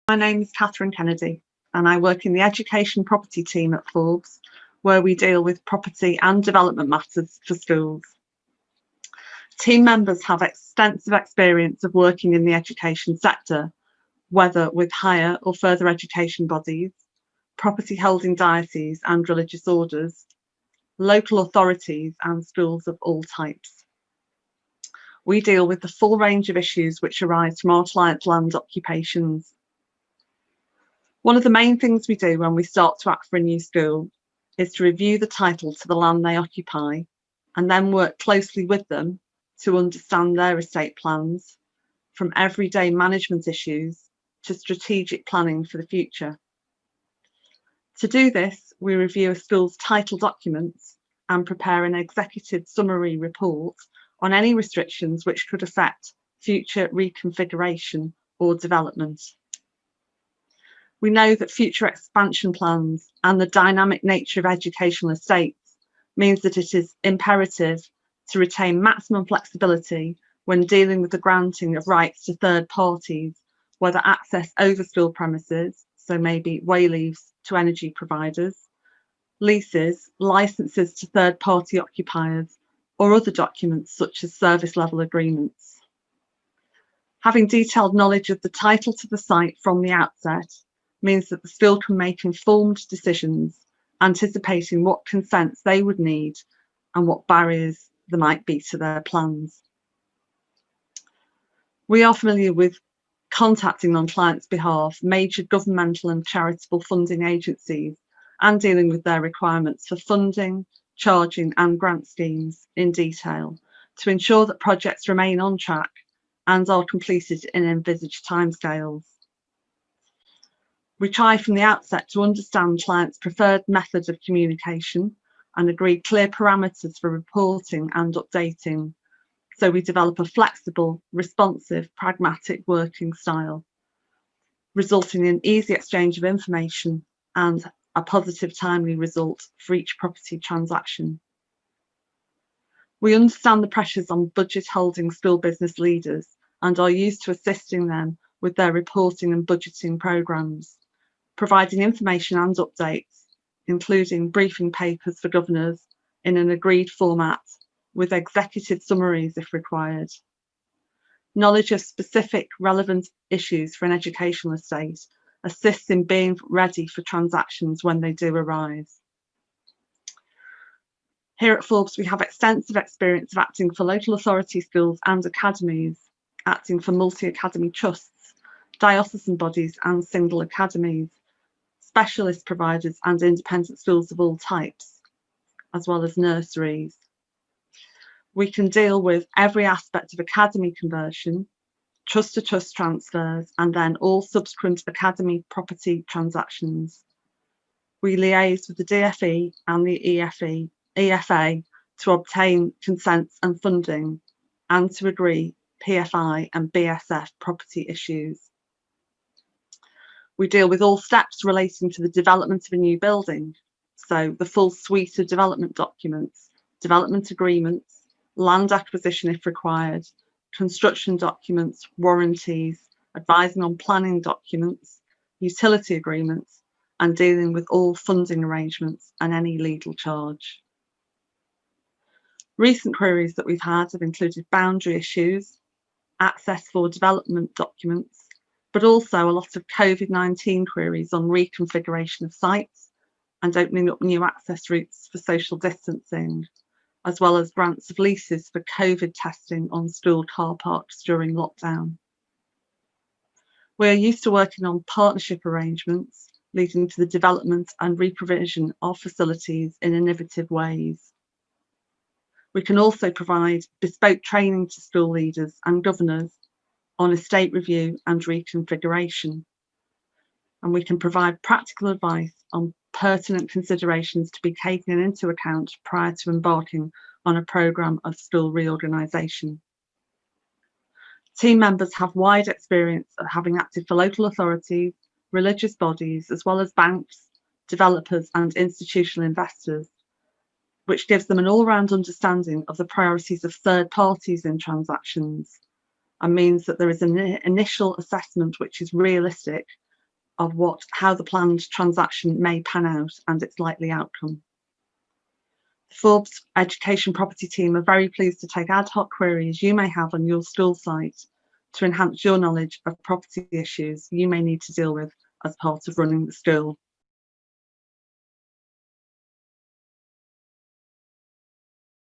My name is Catherine Kennedy, and I work in the Education Property team at Forbes, where we deal with property and development matters for schools. Team members have extensive experience of working in the education sector, whether with higher or further education bodies, property holding dioceses and religious orders, local authorities and schools of all types. We deal with the full range of issues which arise from our clients' land occupations. One of the main things we do when we start to act for a new school is to review the title to the land they occupy and then work closely with them to understand their estate plans, from everyday management issues to strategic planning for the future. To do this, we review a school's title documents and prepare an executive summary report on any restrictions which could affect future reconfiguration or development. We know that future expansion plans and the dynamic nature of educational estates means that it is imperative to retain maximum flexibility when dealing with the granting of rights to third parties, whether access over school premises, so maybe wayleaves to energy providers, leases, licenses to third party occupiers, or other documents such as service level agreements. Having detailed knowledge of the title to the site from the outset means that the school can make informed decisions, anticipating what consents they would need and what barriers there might be to their plans. We are familiar with contacting on clients' behalf major governmental and charitable funding agencies and dealing with their requirements for funding, charging and grant schemes in detail to ensure that projects remain on track and are completed in envisaged timescales. We try from the outset to understand clients' preferred method of communication and agree clear parameters for reporting and updating, so we develop a flexible, responsive, pragmatic working style, resulting in easy exchange of information and a positive, timely result for each property transaction. We understand the pressures on budget holding school business leaders and are used to assisting them with their reporting and budgeting programmes, providing information and updates, including briefing papers for governors in an agreed format with executive summaries if required. Knowledge of specific relevant issues for an educational estate assists in being ready for transactions when they do arise. Here at Forbes, we have extensive experience of acting for local authority schools and academies, acting for multi-academy trusts, diocesan bodies and single academies, specialist providers and independent schools of all types, as well as nurseries. We can deal with every aspect of academy conversion, trust to trust transfers, and then all subsequent academy property transactions. We liaise with the DFE and the EFA to obtain consents and funding and to agree PFI and BSF property issues. We deal with all steps relating to the development of a new building, so the full suite of development documents, development agreements, land acquisition if required, construction documents, warranties, advising on planning documents, utility agreements, and dealing with all funding arrangements and any legal charge. Recent queries that we've had have included boundary issues, access for development documents, but also a lot of COVID-19 queries on reconfiguration of sites and opening up new access routes for social distancing, as well as grants of leases for COVID testing on school car parks during lockdown. We are used to working on partnership arrangements, leading to the development and reprovision of facilities in innovative ways. We can also provide bespoke training to school leaders and governors on estate review and reconfiguration. And we can provide practical advice on pertinent considerations to be taken into account prior to embarking on a programme of school reorganisation. Team members have wide experience of having acted for local authorities, religious bodies, as well as banks, developers and institutional investors, which gives them an all-round understanding of the priorities of third parties in transactions and means that there is an initial assessment which is realistic of how the planned transaction may pan out and its likely outcome. The Forbes Education Property team are very pleased to take ad hoc queries you may have on your school site to enhance your knowledge of property issues you may need to deal with as part of running the school.